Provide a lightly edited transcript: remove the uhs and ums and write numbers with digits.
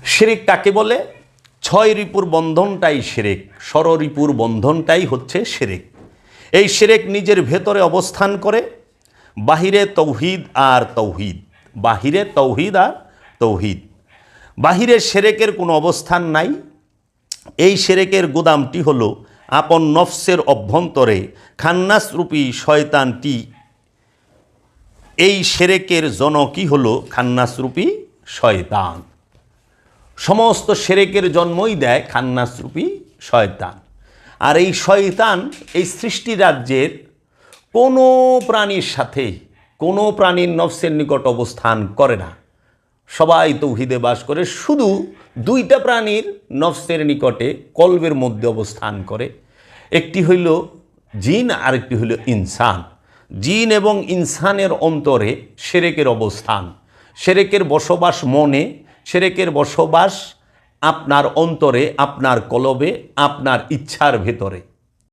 শিরিক কাকে বলে? ছয় রিপুর বন্ধনটাই শিরিক, ষড়রিপুর বন্ধনটাই হচ্ছে শিরিক। এই শিরিক নিজের ভেতরে অবস্থান করে, বাহিরে তৌহিদ আর তৌহিদ, বাহিরে তৌহিদ আর তৌহিদ। বাহিরে শিরিকের কোনো অবস্থান নাই। এই শিরিকের গুদামটি হলো আপন নফসের অভ্যন্তরে খান্নাসরূপী শয়তানটি। এই শিরিকের জনকই হলো খান্নাসরূপী শয়তান। সমস্ত শিরিকের জন্মই দেয় খান্নাসরূপী শয়তান। আর এই শয়তান এই সৃষ্টি রাজ্যের কোনো প্রাণীর সাথে, কোনো প্রাণীর নফসের নিকট অবস্থান করে না। সবাই তৌহিদে বাস করে, শুধু দুইটা প্রাণীর নফসের নিকটে কলবের মধ্যে অবস্থান করে। একটি হইল জিন, আরেকটি হইল ইনসান। জিন এবং ইনসানের অন্তরে শিরিকের অবস্থান। শিরিকের বসবাস মনে, শিরিকের বসবাস আপনার অন্তরে, আপনার কলবে, আপনার ইচ্ছার ভেতরে।